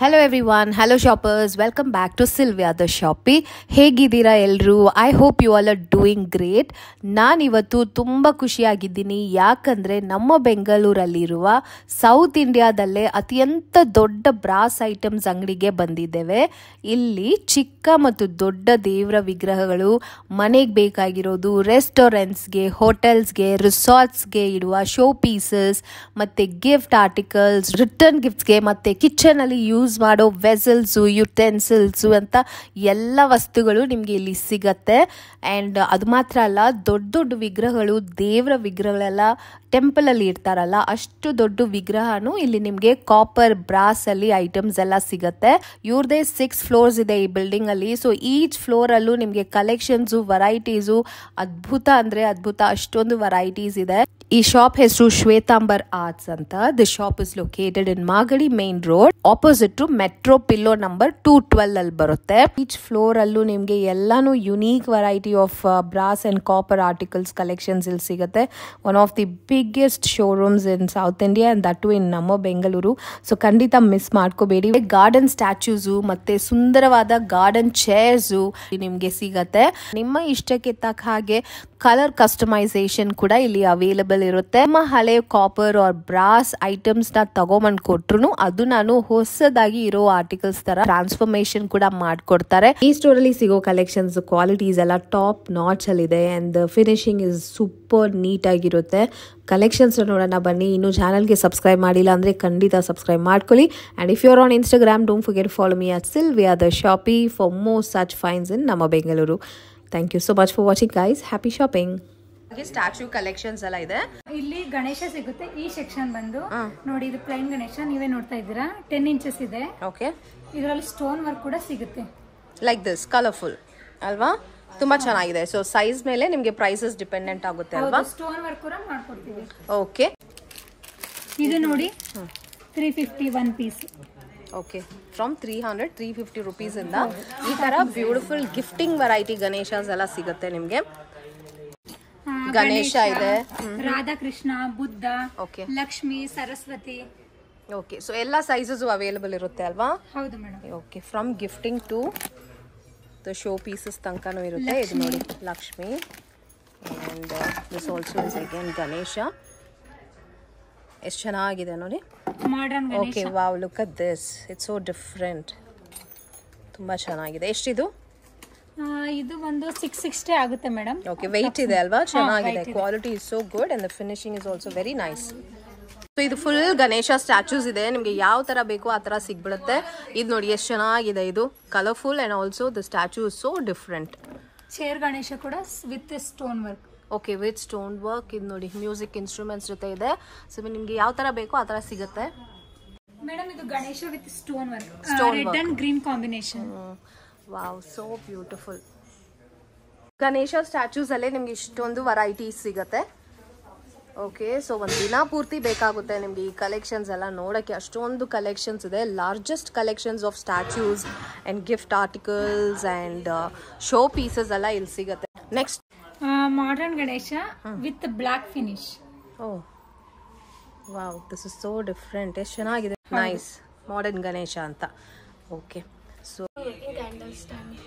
Hello everyone, hello shoppers, welcome back to Sylvia the Shoppy. ಹೇಗಿದ್ದೀರಾ ಎಲ್ಲರೂ? I hope you all are doing great. ನಾನಿವತ್ತು ತುಂಬ ಖುಷಿಯಾಗಿದ್ದೀನಿ, ಯಾಕಂದರೆ ನಮ್ಮ ಬೆಂಗಳೂರಲ್ಲಿರುವ ಸೌತ್ ಇಂಡಿಯಾದಲ್ಲೇ ಅತ್ಯಂತ ದೊಡ್ಡ ಬ್ರಾಸ್ ಐಟಮ್ಸ್ ಅಂಗಡಿಗೆ ಬಂದಿದ್ದೇವೆ. ಇಲ್ಲಿ ಚಿಕ್ಕ ಮತ್ತು ದೊಡ್ಡ ದೇವರ ವಿಗ್ರಹಗಳು, ಮನೆಗೆ ಬೇಕಾಗಿರೋದು, ರೆಸ್ಟೋರೆಂಟ್ಸ್ಗೆ, ಹೋಟೆಲ್ಸ್ಗೆ, ರಿಸಾರ್ಟ್ಸ್ಗೆ ಇಡುವ ಶೋ ಪೀಸಸ್ ಮತ್ತು ಗಿಫ್ಟ್ ಆರ್ಟಿಕಲ್ಸ್, ರಿಟರ್ನ್ ಗಿಫ್ಟ್ಸ್ಗೆ ಮತ್ತು ಕಿಚನಲ್ಲಿ ಯೂಸ್ ಮಾಡೋ ವೆಸಲ್ಸು, ಯುಟೆನ್ಸಿಲ್ಸು ಅಂತ ಎಲ್ಲ ವಸ್ತುಗಳು ನಿಮಗೆ ಇಲ್ಲಿ ಸಿಗತ್ತೆ. ಆ್ಯಂಡ್ ಅದು ಮಾತ್ರ ಅಲ್ಲ, ದೊಡ್ಡ ದೊಡ್ಡ ವಿಗ್ರಹಗಳು, ದೇವರ ವಿಗ್ರಹಗಳೆಲ್ಲ ಟೆಂಪಲಲ್ಲಿ ಇರ್ತಾರಲ್ಲ, ಅಷ್ಟು ದೊಡ್ಡ ವಿಗ್ರಹನೂ ಇಲ್ಲಿ ನಿಮಗೆ ಕಾಪರ್ ಬ್ರಾಸಲ್ಲಿ ಐಟಮ್ಸ್ ಎಲ್ಲ ಸಿಗತ್ತೆ. ಇವ್ರದೇ 6 ಫ್ಲೋರ್ಸ್ ಇದೆ ಈ ಬಿಲ್ಡಿಂಗಲ್ಲಿ. ಸೊ ಈಚ್ ಫ್ಲೋರಲ್ಲೂ ನಿಮಗೆ ಕಲೆಕ್ಷನ್ಸು, ವೆರೈಟೀಸು ಅದ್ಭುತ ಅಂದರೆ ಅದ್ಭುತ, ಅಷ್ಟೊಂದು ವೆರೈಟೀಸ್ ಇದೆ. ಈ ಶಾಪ್ ಹೆಸರು ಶ್ವೇತಾಂಬರ್ ಆರ್ಟ್ಸ್ ಅಂತ. The shop is located in Magadi main road, opposite to metro pillar number 212 ಅಲ್ಲಿ ಬರುತ್ತೆ. ಈಚ್ ಫ್ಲೋರ್ ಅಲ್ಲೂ ನಿಮಗೆ ಎಲ್ಲಾನು unique variety of brass and copper articles collections ಇಲ್ಲಿ ಸಿಗುತ್ತೆ. One of the biggest showrooms in south India and that too in ನಮ್ಮ Bengaluru. So ಖಂಡಿತ miss ಮಾಡ್ಕೋಬೇಡಿ. ಗಾರ್ಡನ್ ಸ್ಟ್ಯಾಚ್ಯೂಸು ಮತ್ತೆ ಸುಂದರವಾದ ಗಾರ್ಡನ್ ಚೇರ್ಸು ನಿಮಗೆ ಸಿಗತ್ತೆ. ನಿಮ್ಮ ಇಷ್ಟಕ್ಕೆ ತಕ್ಕ ಹಾಗೆ ಕಲರ್ ಕಸ್ಟಮೈಸೇಷನ್ ಕೂಡ ಇಲ್ಲಿ ಅವೈಲಬಲ್ ಇರುತ್ತೆ. ನಮ್ಮ ಹಳೆ ಕಾಪರ್ ಆರ್ ಬ್ರಾಸ್ ಐಟಮ್ಸ್ ನ ತಗೊಂಬಂದ್ ಕೊಟ್ರು ಅದು ನಾನು ಹೊಸದಾಗಿ ಇರೋ ಆರ್ಟಿಕಲ್ಸ್ ತರ ಟ್ರಾನ್ಸ್ಫಾರ್ಮೇಶನ್ ಕೂಡ ಮಾಡ್ಕೊಡ್ತಾರೆ. ಈ ಸ್ಟೋರ್ ಅಲ್ಲಿ ಸಿಗೋ ಕಲೆಕ್ಷನ್ಸ್ ಕ್ವಾಲಿಟೀಸ್ ಎಲ್ಲ ಟಾಪ್ ನಾಚ್ ಅಲ್ಲಿ ಇದೆ and finishing is super neat ಆಗಿರುತ್ತೆ. ಕಲೆಕ್ಷನ್ಸ್ ನೋಡೋಣ ಬನ್ನಿ. ಇನ್ನು ಚಾನಲ್ಗೆ ಸಬ್ಸ್ಕ್ರೈಬ್ ಮಾಡಿಲ್ಲ ಅಂದ್ರೆ ಖಂಡಿತ ಸಬ್ಸ್ಕ್ರೈಬ್ ಮಾಡ್ಕೊಳ್ಳಿ. And if you are on Instagram, don't forget to follow me at Sylvia the Shoppy for more such finds in ನಮ್ಮ Bengaluru. Thank you so much for watching guys. Happy shopping. Statue collections ಎಲ್ಲ ಇದೆ. ಇಲ್ಲಿ ಗಣೇಶ ಸಿಗುತ್ತೆ. ಈ section ಬಂದು ನೋಡಿ, ಇದು plain Ganesha ನೀವೇ ನೋಡ್ತಾ ಇದ್ದೀರಾ, 10 ಇಂಚಸ್ ಇದೆ. ಓಕೆ, ಇದರಲ್ಲಿ ಸ್ಟೋನ್ ವರ್ಕ್ ಕೂಡ ಸಿಗುತ್ತೆ. ಲೈಕ್ ದಿಸ್ ಕಲರ್ಫುಲ್ ಅಲ್ವಾ, ತುಂಬಾ ಚೆನ್ನಾಗಿದೆ. ಸೊ ಸೈಜ್ ಮೇಲೆ ನಿಮಗೆ ಪ್ರೈಸಸ್ ಡಿಪೆಂಡೆಂಟ್ ಆಗುತ್ತೆ ಅಲ್ವಾ. ಸ್ಟೋನ್ ವರ್ಕ್ ಕೂಡ ಮಾಡ್ಕೊಡ್ತೀವಿ. ಓಕೆ, ಇದು ನೋಡಿ 350 1 ಪೀಸ್. ಓಕೆ, ಫ್ರಮ್ 300-350 ರುಪೀಸ್ ಇಂದ ಈ ತರ ಬ್ಯೂಟಿಫುಲ್ ಗಿಫ್ಟಿಂಗ್ ವೆರೈಟಿ ಗಣೇಶಸ್ ಎಲ್ಲ ಸಿಗುತ್ತೆ ನಿಮ್ಗೆ. ಗಣೇಶ ಇದೆ, ರಾಧಾಕೃಷ್ಣ, ಬುದ್ಧ, ಲಕ್ಷ್ಮಿ, ಸರಸ್ವತಿ. ಓಕೆ, ಸೊ ಎಲ್ಲ ಸೈಜಸ್ ಅವೈಲೇಬಲ್ ಇರುತ್ತೆ ಅಲ್ವಾ. ಹೌದು madam. Okay, from gifting to the show pieces ತನಕನೂ ಇರುತ್ತೆ. ಇದು ನೋಡಿ Lakshmi and this also is again Ganesha. ಎಷ್ಟು ಚೆನ್ನಾಗಿದೆ ನೋಡಿ, modern Ganesha. Okay, wow, look at this, it's so different, ತುಂಬಾ ಚೆನ್ನಾಗಿದೆ. ಎಷ್ಟಿದು? ಇದು ಒಂದು 660 ಆಗುತ್ತೆ ಮೇಡಮ್. ಓಕೆ, ವೆಯ್ಟ್ ಇದೆ ಅಲ್ವಾ, ಚೆನ್ನಾಗಿದೆ. Quality is so good and the finishing is also very nice. So ಇದು ಫುಲ್ ಗಣೇಶ ಸ್ಟ್ಯಾಚ್ಯೂಸ್ ಇದೆ. ನಿಮಗೆ ಯಾವ ತರ ಬೇಕೋ ಆ ತರ ಸಿಗ್ಬಿಡುತ್ತೆ. ಇದು ನೋಡಿ ಎಷ್ಟು ಚೆನ್ನಾಗಿದೆ, ಇದು colourful and also the statue is so different. Chair Ganesha ಕೂಡ with stone work. Okay, with stone work. ಇದು ನೋಡಿ ಮ್ಯೂಸಿಕ್ ಇನ್ಸ್ಟ್ರೂಮೆಂಟ್ಸ್ ಜೊತೆ ಇದೆ. ಸೊ ನಿಮ್ಗೆ ಯಾವ ತರ ಬೇಕೋ ಆ ತರ ಸಿಗುತ್ತೆ ಮೇಡಮ್. ಇದು Ganesha with stone work, red and green combination. Wow, so beautiful. Ganesha statues ಅಲ್ಲೇ ನಿಮ್ಗೆ ಇಷ್ಟೊಂದು ವೆರೈಟೀಸ್ ಸಿಗುತ್ತೆ. ಓಕೆ, ಸೊ ಒಂದು ದಿನ ಪೂರ್ತಿ ಬೇಕಾಗುತ್ತೆ ನಿಮ್ಗೆ ಈ ಕಲೆಕ್ಷನ್ಸ್ ಎಲ್ಲ ನೋಡೋಕ್ಕೆ. ಅಷ್ಟೊಂದು ಕಲೆಕ್ಷನ್ಸ್ ಇದೆ. Largest collections of statues and gift articles and show pieces ಎಲ್ಲ ಇಲ್ಲಿ ಸಿಗುತ್ತೆ. Next modern Ganesha with black finish. Oh wow, this is so different, ಎಷ್ಟು ಚೆನ್ನಾಗಿದೆ. ನೈಸ್, ಮಾಡರ್ನ್ ಗಣೇಶ ಅಂತ. ಓಕೆ, ಸೊ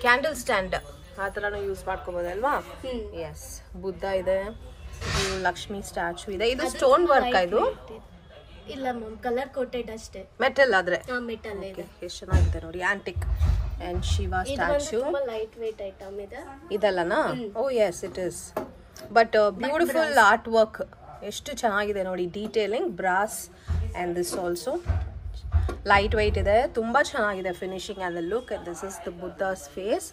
ಕ್ಯಾಂಡಲ್ ಸ್ಟ್ಯಾಂಡ್ ಆ ಥರನೂ ಯೂಸ್ ಮಾಡ್ಕೋಬೋದಲ್ವಾ. ಎಸ್, ಬುದ್ಧ ಇದೆ, ಲಕ್ಷ್ಮಿ ಸ್ಟ್ಯಾಚು ಇದೆ. ಇದು ಸ್ಟೋನ್ ವರ್ಕ್. ಇದು ಇಲ್ಲ ಮ್ಯಾಮ್, ಕಲರ್ ಕೋಟೆಡ್ ಅಷ್ಟೇ. ಮೆಟಲ್ ಆದ್ರೆ ಮೆಟಲ್ ಇದೆ. ಎಷ್ಟು ಚೆನ್ನಾಗಿದೆ ನೋಡಿ, antique and Shiva statue. Light weight item ಇದೆ ಇದಲ್ಲನಾ? Oh yes, it is. But beautiful art work, ಎಷ್ಟು ಚೆನ್ನಾಗಿದೆ ನೋಡಿ. Detailing brass and this also light weight ಇದೆ, ತುಂಬಾ ಚೆನ್ನಾಗಿದೆ finishing and the look. This is the Buddha's face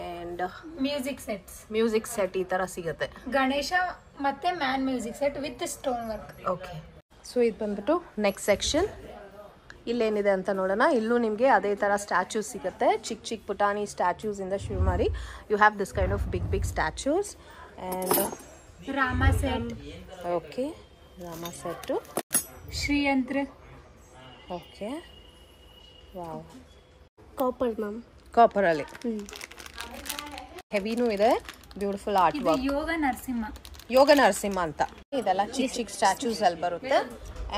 and music set ಈ ತರ ಸಿಗುತ್ತೆ. ಗಣೇಶ ಮತ್ತೆ man music set with stone work. Okay, so ಇದು ಬಂದ್ಬಿಟ್ಟು ನೆಕ್ಸ್ಟ್ ಸೆಕ್ಷನ್. ಇಲ್ಲೇನಿದೆ ಅಂತ ನೋಡೋಣ. ಇಲ್ಲೂ ನಿಮಗೆ ಅದೇ ತರ ಸ್ಟ್ಯಾಚ್ಯೂಸ್ ಸಿಗುತ್ತೆ. ಚಿಕ್ಕ ಚಿಕ್ಕ ಪುಟಾಣಿ ಸ್ಟ್ಯಾಚ್ಯೂಸ್ ಇಂದ ಶುರು ಮಾಡಿ you have this kind of big statues and Rama set. Okay, Rama set, Shriyantra. Okay, wow, copper ma'am, copper ಅಲ್ಲಿ ಹೆವಿನೂ ಇದೆ. Beautiful art work. Yoga Narasimha, Yoga Narasimha ಅಂತ. ಇದೆಲ್ಲ ಚಿಕ್ಕ ಚಿಕ್ಕ ಸ್ಟ್ಯಾಚ್ಯೂಸ್ ಅಲ್ಲಿ ಬರುತ್ತೆ.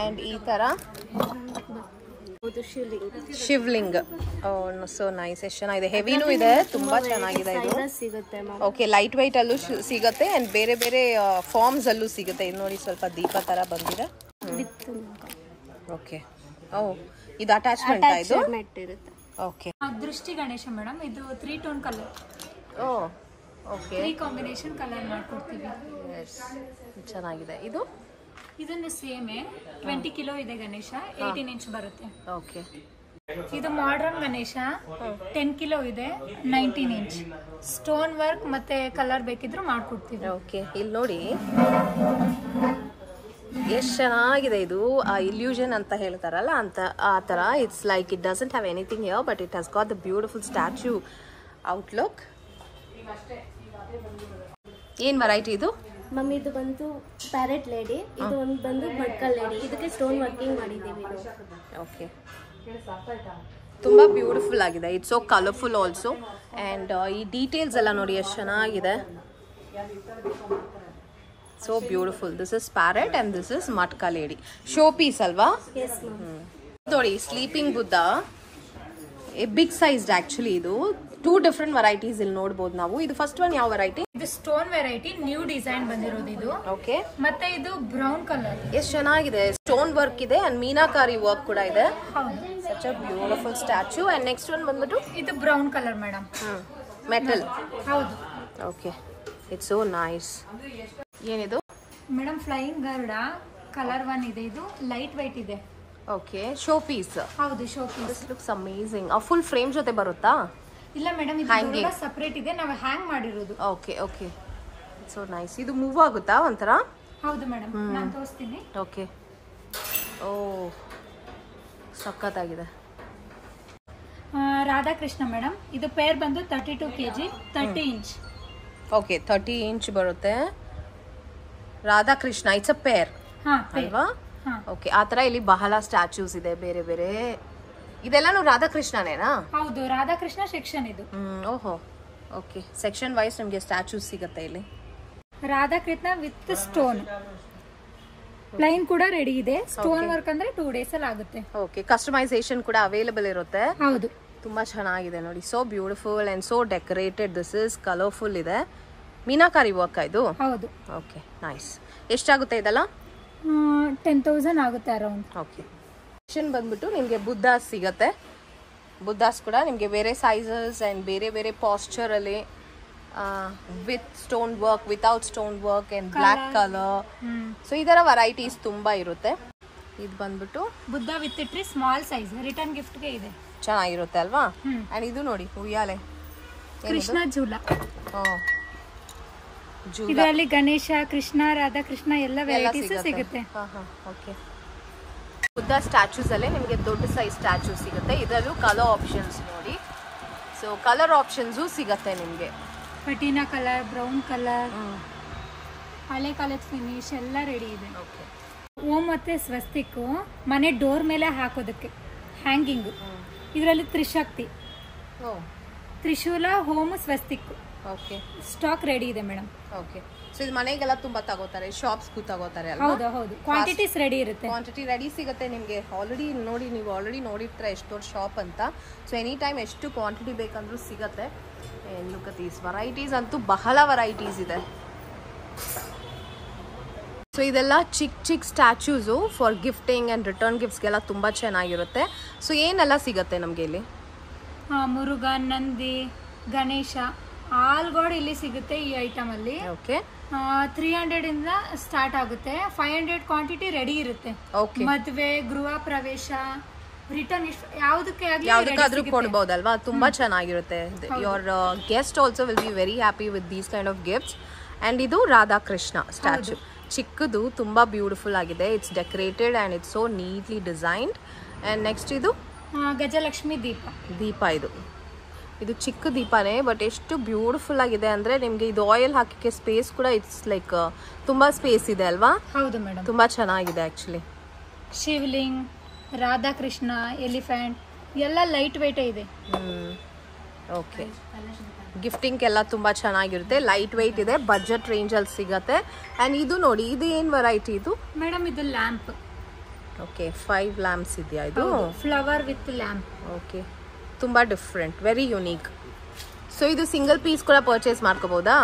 ಅಂಡ್ ಈ ತರ ಹೌದು ಶಿವಲಿಂಗ್. So nice. ಎಷ್ಟು ಚೆನ್ನಾಗಿದೆ, ಹೆವಿನೂ ಇದೆ, ತುಂಬಾ ಚೆನ್ನಾಗಿದೆ ಇದು. ಸಿಗುತ್ತೆ ಮ್ಯಾಮ್. ಓಕೆ, ಲೈಟ್ ವೈಟ್ ಅಲ್ಲೂ ಸಿಗುತ್ತೆ ಅಂಡ್ ಬೇರೆ ಬೇರೆ ಫಾರ್ಮ್ಸ್ ಅಲ್ಲೂ ಸಿಗುತ್ತೆ. ಇದು ನೋಡಿ ಸ್ವಲ್ಪ ದೀಪ ತರ ಬಂದಿದೆ. ಓಕೆ, ಓ ಇದು ಅಟ್ಯಾಚ್ಮೆಂಟ್ ಇದು ಇರುತ್ತೆ. ಓಕೆ, ದೃಷ್ಟಿ ಗಣೇಶ ಮೇಡಮ್, ಇದು 3 ಟೋನ್ ಕಲರ್. ಓ ಓಕೆ, 3 ಕಾಂಬಿನೇಷನ್ ಕಲರ್ ಮಾಡ್ಕೊಡ್ತೀವಿ. ಚೆನ್ನಾಗಿದೆ. ಇದನ್ನು ಸೇಮೆ 20 ಕಿಲೋ ಇದೆ ಗಣೇಶ, 18 ಇಂಚ್ ಬರುತ್ತೆ. ಓಕೆ, ಇದು ಮಾಡರ್ನ್ ಗಣೇಶ 10 ಕಿಲೋ ಇದೆ, 19 ಇಂಚ್. ಸ್ಟೋನ್ ವರ್ಕ್ ಮತ್ತೆ ಕಲರ್ ಬೇಕಿದ್ರು ಮಾಡ್ಕೊಡ್ತೀವಿ. ಓಕೆ, ಇಲ್ಲಿ ನೋಡಿ ಎಷ್ಟು ಚೆನ್ನಾಗಿದೆ ಇದು. ಆ ಇಲ್ಯೂಷನ್ ಅಂತ ಹೇಳ್ತಾರಲ್ಲ, ಅಂತ ಆ ಥರ. It's like it doesn't have anything here, but it has got the beautiful statue outlook. ಏನು ವೆರೈಟಿ ಇದು? ಮಮ್ಮಿ ಇದು ಬಂದು ಪ್ಯಾರೆಟ್ ಲೇಡಿ, ಇದು ಒಂದು ಬಂದು ಮಡ್ಕಲ್ ಲೇಡಿ. ಇದಕ್ಕೆ ಸ್ಟೋನ್ ವರ್ಕಿಂಗ್ ಮಾಡಿದ್ದೀವಿ. ಓಕೆ, ತುಂಬ ಬ್ಯೂಟಿಫುಲ್ ಆಗಿದೆ. It's so colourful also. And ಈ ಡೀಟೇಲ್ಸ್ ಎಲ್ಲ ನೋಡಿ ಎಷ್ಟು ಚೆನ್ನಾಗಿದೆ. So beautiful. This is parrot and this is matka lady. Show piece ಅಲ್ವಾ? ನೋಡಿ, sleeping Buddha big sized actually. ಇದು 2 ಡಿಫ್ರೆಂಟ್ ವೆರೈಟೀಸ್ ಇಲ್ಲಿ ನೋಡ್ಬೋದು ನಾವು. ಇದು ಫಸ್ಟ್ ಒನ್ ಯಾವ ವೆರೈಟಿ? ಇದು ಸ್ಟೋನ್ ವೆರೈಟಿ, ನ್ಯೂ ಡಿಸೈನ್ ಬಂದಿರೋದು ಇದು. ಓಕೆ, ಮತ್ತೆ ಇದು ಬ್ರೌನ್ ಕಲರ್. ಎಷ್ಟು ಚೆನ್ನಾಗಿದೆ. ಸ್ಟೋನ್ ವರ್ಕ್ ಇದೆ ಅಂಡ್ ಮೀನಾಕಾರಿ ವರ್ಕ್ ಕೂಡ ಇದೆ. ಹೌದು, such a beautiful statue. And next one ಬಂದ್ಬಿಟ್ಟು ಇದು ಬ್ರೌನ್ ಕಲರ್ ಮೇಡಮ್. ಮೆಟಲ್. ಹೌದು. Okay, it's so nice. ಏನಿದು ಮೇಡಮ್? ಫ್ಲೈಯಿಂಗ್ ಗರುಡ ಕಲರ್ 1 ಇದೆ. ಇದು ಲೈಟ್ ವೈಟ್ ಇದೆ. Okay, show piece. ಹೌದು, show piece. This looks amazing. ಆ ಫುಲ್ ಫ್ರೇಮ್ ಜೊತೆ ಬರುತ್ತಾ? ಇಲ್ಲ ಮೇಡಮ್, ಇದು ಸಪರೇಟ್ ಇದೆ, ನಾವು ಹ್ಯಾಂಗ್ ಮಾಡಿರೋದು. Okay okay, so nice. ಇದು ಮೂವ್ ಆಗುತ್ತಾ ಒಂಥರ? ಹೌದು ಮೇಡಮ್, ನಾನು ತೋರಿಸ್ತೀನಿ. ಓಕೆ, ಓ ಸಖತ್ತಾಗಿದೆ. ರಾಧಾಕೃಷ್ಣ ಮೇಡಮ್, ಇದು ಪೇರ್ ಬಂದು 32 kg, 30 ಇಂಚ್. ಓಕೆ, 30 ಇಂಚ್ ಬರುತ್ತೆ. ರಾಧಾಕೃಷ್ಣ ಇಟ್ಸ್ ಅ ಪೇರ್ ಅಲ್ವಾ? ಓಕೆ, ಆ ಥರ ಇಲ್ಲಿ ಬಹಳ ಸ್ಟ್ಯಾಚ್ಯೂಸ್ ಇದೆ ಬೇರೆ ಬೇರೆ. ಇದೆಲ್ಲಾನು ರಾಧಾಕೃಷ್ಣನೇನಾ? ಹೌದು, ರಾಧಾಕೃಷ್ಣ ಸೆಕ್ಷನ್ ಇದು. ಓಹೋ, ಓಕೆ. ಸೆಕ್ಷನ್ ವೈಸ್ ನಮಗೆ ಸ್ಟ್ಯಾಚ್ಯೂಸ್ ಸಿಗುತ್ತೆ ಇಲ್ಲಿ. ರಾಧಾಕೃಷ್ಣ ವಿತ್ ಸ್ಟೋನ್ ಪ್ಲೈನ್ ಕೂಡ ರೆಡಿ ಇದೆ. ಸ್ಟೋನ್ ವರ್ಕ್ ಅಂದ್ರೆ 2 days ಅಲ್ಲಿ ಆಗುತ್ತೆ. ಓಕೆ, ಕಸ್ಟಮೈಸೇಷನ್ ಕೂಡ ಅವೈಲೇಬಲ್ ಇರುತ್ತೆ. ಹೌದು, ತುಂಬಾ ಚೆನ್ನಾಗಿದೆ ನೋಡಿ. So beautiful and so decorated. This is colourful ಇದೆ. ಮೀನಾಕಾರಿ ವರ್ಕ್ ಇದು? ಹೌದು. Okay, nice. ಎಷ್ಟಾಗುತ್ತೆ ಇದೆಲ್ಲ? 10,000 ಆಗುತ್ತೆ ಅರೌಂಡ್. ಓಕೆ, ಬಂದ್ಬಿಟ್ಟು ನಿಮಗೆ ಬುದ್ಧಾಸ್ ಸಿಗತ್ತೆ. ಬುದ್ಧಾಸ್ ಕೂಡ ನಿಮಗೆ ಬೇರೆ ಸೈಜಸ್ ಆ್ಯಂಡ್ ಬೇರೆ ಬೇರೆ ಪಾಸ್ಚರಲ್ಲಿ, with stone work, without stone work and black colour. So ಈ ಥರ ವೆರೈಟೀಸ್ ತುಂಬ ಇರುತ್ತೆ. ಇದು ಬಂದ್ಬಿಟ್ಟು Buddha with tree, small size, return ಗಿಫ್ಟ್ಗೆ ಇದೆ. ಚೆನ್ನಾಗಿರುತ್ತೆ ಅಲ್ವಾ? ಆ್ಯಂಡ್ ಇದು ನೋಡಿ ಉಯ್ಯಾಲೆ, ಕೃಷ್ಣ ಜೂಲ. ಜೂಲ. ಇದರಲ್ಲಿ ಗಣೇಶ, ಕೃಷ್ಣ, ರಾಧಾಕೃಷ್ಣ ಎಲ್ಲ ವೆರೈಟೀಸ್ ಸಿಗುತ್ತೆ. ಓಕೆ, ಬುದ್ಧ ಸ್ಟ್ಯಾಚ್ಯೂಸ್ ಅಲ್ಲೇ ನಿಮಗೆ ದೊಡ್ಡ ಸೈಜ್ ಸ್ಟ್ಯಾಚ್ಯೂ ಸಿಗುತ್ತೆ. ಇದರಲ್ಲೂ ಕಲರ್ ಆಪ್ಷನ್ಸ್ ನೋಡಿ. ಸೊ ಕಲರ್ ಆಪ್ಷನ್ಸು ಸಿಗುತ್ತೆ ನಿಮಗೆ. ಪಟೀನಾ ಕಲರ್, ಬ್ರೌನ್ ಕಲರ್, ಹಳೆ ಕಾಲದ ಫಿನಿಶ್ ಎಲ್ಲ ರೆಡಿ ಇದೆ. ಓಕೆ, ಓಂ ಮತ್ತೆ ಸ್ವಸ್ತಿಕ್ ಮನೆ ಡೋರ್ ಮೇಲೆ ಹಾಕೋದಕ್ಕೆ ಹ್ಯಾಂಗಿಂಗ್. ಇದರಲ್ಲಿ ತ್ರಿಶಕ್ತಿ, ತ್ರಿಶೂಲ, ಹೋಮ್, ಸ್ವಸ್ತಿಕ್. ಓಕೆ, ಸ್ಟಾಕ್ ರೆಡಿ ಇದೆ ಮೇಡಮ್. ಓಕೆ, ಸೊ ಇದು ಮನೆಗೆಲ್ಲ ತುಂಬಾ ತಗೋತಾರೆ, ಶಾಪ್ಸ್ಗೂ ತಗೋತಾರೆ ಅಲ್ವಾ? ಹೌದು ಹೌದು, ಕ್ವಾಂಟಿಟೀಸ್ ರೆಡಿ ಇರುತ್ತೆ. ಕ್ವಾಂಟಿಟಿ ರೆಡಿ ಸಿಗುತ್ತೆ ನಿಮಗೆ. ಆಲ್ರೆಡಿ ನೋಡಿ, ನೀವು ಆಲ್ರೆಡಿ ನೋಡಿರ್ತೀರ ಎಷ್ಟು ದೊಡ್ಡ ಶಾಪ್ ಅಂತ. ಸೊ ಎನಿ ಟೈಮ್ ಎಷ್ಟು ಕ್ವಾಂಟಿಟಿ ಬೇಕಂದ್ರೂ ಸಿಗುತ್ತೆ. Look at these varieties. ಅಂತೂ ಬಹಳ ವೆರೈಟೀಸ್ ಇದೆ. ಸೊ ಇದೆಲ್ಲ ಚಿಕ್ಕ ಚಿಕ್ಕ ಸ್ಟ್ಯಾಚ್ಯೂಸು ಫಾರ್ ಗಿಫ್ಟಿಂಗ್ ಆ್ಯಂಡ್ ರಿಟರ್ನ್ ಗಿಫ್ಟ್ಸ್ಗೆಲ್ಲ ತುಂಬ ಚೆನ್ನಾಗಿರುತ್ತೆ. ಸೊ ಏನೆಲ್ಲ ಸಿಗುತ್ತೆ ನಮಗೆ ಇಲ್ಲಿ? ಮುರುಘ, ನಂದಿ, ಗಣೇಶ, ಆಲ್ ಗಾಡ್ ಇಲ್ಲಿ ಸಿಗುತ್ತೆ ಈ ಐಟಮ್ ಅಲ್ಲಿ. ಓಕೆ, 300 ಇಂದ ಸ್ಟಾರ್ಟ್ ಆಗುತ್ತೆ. 500 ಕ್ವಾಂಟಿಟಿ ರೆಡಿ ಇರುತ್ತೆ. ಓಕೆ, ಮದುವೆ, ಗೃಹ ಪ್ರವೇಶ, ರಿಟರ್ನ್ ಯಾವುದಕ್ಕಾದ್ರೂ ಕೊಡ್ಬೋದಲ್ವಾ? ತುಂಬಾ ಚೆನ್ನಾಗಿರುತ್ತೆ. Your guest also will be very happy with these kind of gifts. And ಇದು ರಾಧಾಕೃಷ್ಣ ಸ್ಟ್ಯಾಚ್ಯೂ, ಚಿಕ್ಕದು, ತುಂಬ ಬ್ಯೂಟಿಫುಲ್ ಆಗಿದೆ. It's decorated and it's so neatly designed. And next ಇದು ಗಜಲಕ್ಷ್ಮಿ ದೀಪ. ದೀಪ ಇದು ಚಿಕ್ಕ ದೀಪನೇ, ಬಟ್ ಎಷ್ಟು ಬ್ಯೂಟಿಫುಲ್ ಆಗಿದೆ ಅಂದರೆ ನಿಮಗೆ ಇದು ಆಯಿಲ್ ಹಾಕಕ್ಕೆ ಸ್ಪೇಸ್ ಕೂಡ ಇಟ್ಸ್ ಲೈಕ್ ತುಂಬ ಸ್ಪೇಸ್ ಇದೆ ಅಲ್ವಾ? ಹೌದು ಮೇಡಮ್, ತುಂಬ ಚೆನ್ನಾಗಿದೆ ಆ್ಯಕ್ಚುಲಿ. ಶಿವಲಿಂಗ್, ರಾಧಾಕೃಷ್ಣ, ಎಲಿಫೆಂಟ್ ಎಲ್ಲ ಲೈಟ್ ವೇಟ್ ಇದೆ. ಓಕೆ, ಗಿಫ್ಟಿಂಗ್ಗೆಲ್ಲ ತುಂಬ ಚೆನ್ನಾಗಿರುತ್ತೆ. ಲೈಟ್ ವೆಯ್ಟ್ ಇದೆ, ಬಜೆಟ್ ರೇಂಜಲ್ಲಿ ಸಿಗುತ್ತೆ. ಆ್ಯಂಡ್ ಇದು ನೋಡಿ, ಇದು ಏನು ವೆರೈಟಿ ಇದು ಮೇಡಮ್? ಇದು ಲ್ಯಾಂಪ್. ಓಕೆ 5 ಲ್ಯಾಂಪ್ಸ್ ಇದೆಯಾ ಇದು? Flower with lamp. ಓಕೆ, ತುಂಬ ಡಿಫ್ರೆಂಟ್, ವೆರಿ ಯುನೀಕ್. ಸೊ ಇದು ಸಿಂಗಲ್ ಪೀಸ್ ಕೂಡ ಪರ್ಚೇಸ್ ಮಾಡ್ಕೋಬೋದಾ?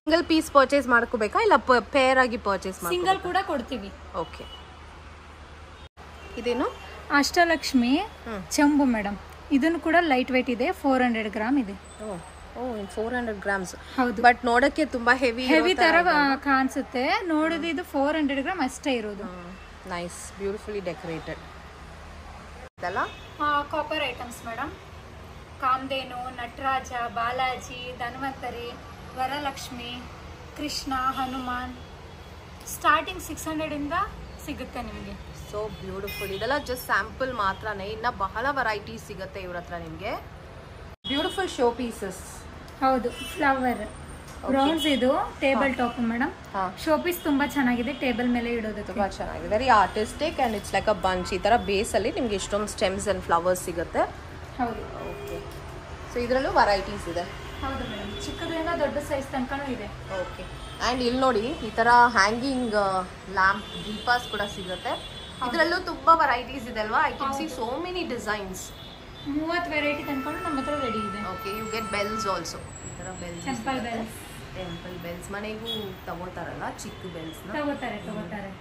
ಸಿಂಗಲ್ ಪೀಸ್ ಪರ್ಚೇಸ್ ಮಾಡ್ಕೋಬೇಕಾ ಇಲ್ಲ ಪೇರ್ ಆಗಿ ಪರ್ಚೇಸ್? ಸಿಂಗಲ್ ಕೂಡ ಕೊಡ್ತೀವಿ. ಓಕೆ, ಇದೇನು? ಅಷ್ಟಲಕ್ಷ್ಮಿ ಚೆಂಬು ಮೇಡಮ್. ಇದನ್ನು ಕೂಡ ಲೈಟ್ ವೇಟ್ ಇದೆ, 400 ಗ್ರಾಮ್ ಇದೆ. 400 ಗ್ರಾಮ್ಸ್. ಹೌದು, ಬಟ್ ನೋಡಕ್ಕೆ ತುಂಬಾ ಹೆವಿ ತರ ಕಾಣಿಸುತ್ತೆ. ನೋಡಿದ್ರೆ ಇದು 400 ಗ್ರಾಮ್ ಅಷ್ಟೇ ಇರೋದು. Nice, beautifully decorated. Copper items madam. Kamadhenu, Nataraja, Balaji, Dhanvantari, Varalakshmi, Krishna, Hanuman. Starting 600 ಇಂದ ಸಿಗುತ್ತೆ ನಿಮಗೆ. So beautiful. ಇದೆಲ್ಲ ಜಸ್ಟ್ ಸ್ಯಾಂಪಲ್ ಮಾತ್ರನೇ, ಇನ್ನ ಬಹಳ ವೆರೈಟೀಸ್ ಸಿಗುತ್ತೆ ಇವ್ರ ಹತ್ರ ನಿಮಗೆ. Beautiful show pieces. ಹೌದು, ಫ್ಲವರ್ ಬ್ರೌನ್ಸ್. ಇದು table top madam. Show piece ತುಂಬಾ ಚೆನ್ನಾಗಿದೆ, ಟೇಬಲ್ ಮೇಲೆ ಇಡೋದು ತುಂಬಾ ಚೆನ್ನಾಗಿದೆ. Very artistic and it's like a bunch. ಈ ತರ ಬೇಸ್ ಅಲ್ಲಿ ನಿಮ್ಗೆ ಇಷ್ಟೊಂದು ಸ್ಟೆಮ್ಸ್ ಅಂಡ್ ಫ್ಲವರ್ಸ್ ಸಿಗುತ್ತೆ. ಹೌದು. ಓಕೆ, ಸೊ ಇದರಲ್ಲೂ ವೆರೈಟೀಸ್ ಇದೆ. ಹೌದು ಮೇಡಮ್, ಚಿಕ್ಕದ್ರಿಂದ ದೊಡ್ಡ ಸೈಜ್ ತನಕನೂ ಇದೆ. ಓಕೆ, ಆ್ಯಂಡ್ ಇಲ್ಲಿ ನೋಡಿ ಈ ಥರ ಹ್ಯಾಂಗಿಂಗ್ ಲ್ಯಾಂಪ್ ದೀಪಾಸ್ ಕೂಡ ಸಿಗುತ್ತೆ. ಇದರಲ್ಲೂ ತುಂಬ ವೆರೈಟೀಸ್ ಇದೆ ಅಲ್ವಾ? I can see so many designs. 30 variety ತನಕ ನಮ್ಮ ಹತ್ರ ರೆಡಿ ಇದೆ. Okay, you get bells also. ಈ ಥರ ಬೆಲ್ಸ್, ಟೆಂಪಲ್ ಬೆಲ್ಸ್ ಮನೆಗೂ ತಗೋತಾರಲ್ಲ, ಚಿಕ್ಕ ಬೆಲ್ಸ್ನ ತಗೋತಾರೆ.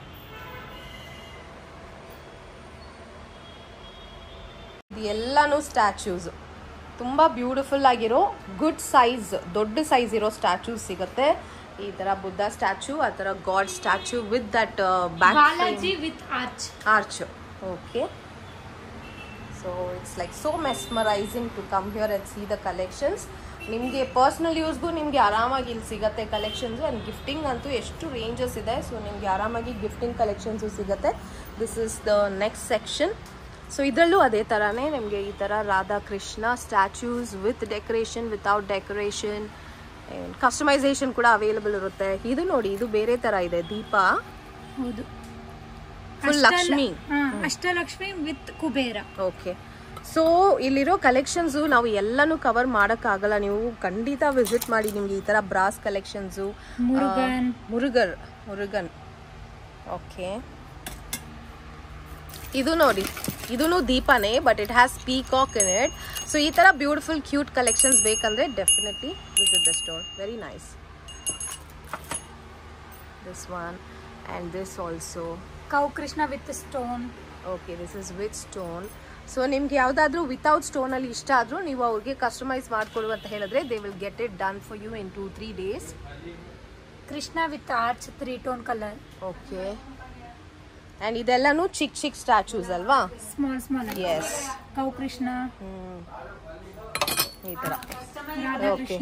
ಎಲ್ಲಾನು ಸ್ಟ್ಯಾಚ್ಯೂಸ್, ತುಂಬ ಬ್ಯೂಟಿಫುಲ್ ಆಗಿರೋ ಗುಡ್ ಸೈಜ್, ದೊಡ್ಡ ಸೈಜ್ ಇರೋ ಸ್ಟ್ಯಾಚ್ಯೂಸ್ ಸಿಗುತ್ತೆ. ಈ ತರ ಬುದ್ಧ ಸ್ಟ್ಯಾಚ್ಯೂ, ಆ ಥರ god statue with that back Balaji with arch. Okay, so it's like so mesmerising to come here and see the collections. ನಿಮಗೆ ಪರ್ಸ್ನಲ್ ಯೂಸ್ಗೂ ನಿಮಗೆ ಆರಾಮಾಗಿ ಇಲ್ಲಿ ಸಿಗುತ್ತೆ ಕಲೆಕ್ಷನ್ಸು. ಆ್ಯಂಡ್ ಗಿಫ್ಟಿಂಗ್ ಅಂತೂ ಎಷ್ಟು ರೇಂಜಸ್ ಇದೆ. ಸೊ ನಿಮಗೆ ಆರಾಮಾಗಿ ಗಿಫ್ಟಿಂಗ್ ಕಲೆಕ್ಷನ್ಸು ಸಿಗುತ್ತೆ. This is the next section. So ಇದರಲ್ಲೂ ಅದೇ ಥರನೇ ನಿಮಗೆ ಈ ಥರ Radhakrishna statues with decoration, without decoration, customisation ಕೂಡ ಅವೈಲೇಬಲ್ ಇರುತ್ತೆ. ಇದು ನೋಡಿ, ಇದು ಬೇರೆ ಥರ ಇದೆ, ದೀಪ. ಹೌದು, full Lakshmi, Ashtalakshmi with Kubera. Okay, so ಇಲ್ಲಿರೋ ಕಲೆಕ್ಷನ್ಸು ನಾವು ಎಲ್ಲನೂ ಕವರ್ ಮಾಡೋಕ್ಕಾಗಲ್ಲ. ನೀವು ಖಂಡಿತ ವಿಸಿಟ್ ಮಾಡಿ. ನಿಮಗೆ ಈ ಥರ ಬ್ರಾಸ್ ಕಲೆಕ್ಷನ್ಸು, ಮುರುಗನ್. ಓಕೆ, ಇದು ನೋಡಿ, ಇದೂ ದೀಪನೇ, but it has peacock in it. So ಈ ಥರ ಬ್ಯೂಟಿಫುಲ್ ಕ್ಯೂಟ್ ಕಲೆಕ್ಷನ್ಸ್ ಬೇಕಂದರೆ definitely visit the store. Very nice. This one and this also. Cow Krishna with stone. Okay, this is with stone. So ನಿಮ್ಗೆ ಯಾವುದಾದ್ರೂ without ಸ್ಟೋನಲ್ಲಿ ಇಷ್ಟ ಆದರೂ ನೀವು ಅವ್ರಿಗೆ customise ಮಾಡಿಕೊಡು ಅಂತ ಹೇಳಿದ್ರೆ they will get it done for you in 2-3 days. Krishna with arch 3 tone colour. Okay, and ಇದೆಲ್ಲನೂ ಚಿಕ್ಕ ಸ್ಟ್ಯಾಚ್ಯೂಸ್ ಅಲ್ವಾ? ಸ್ಮಾಲ್. ಎಸ್, ಕೌ ಕೃಷ್ಣ ಈ ಥರ. ಓಕೆ,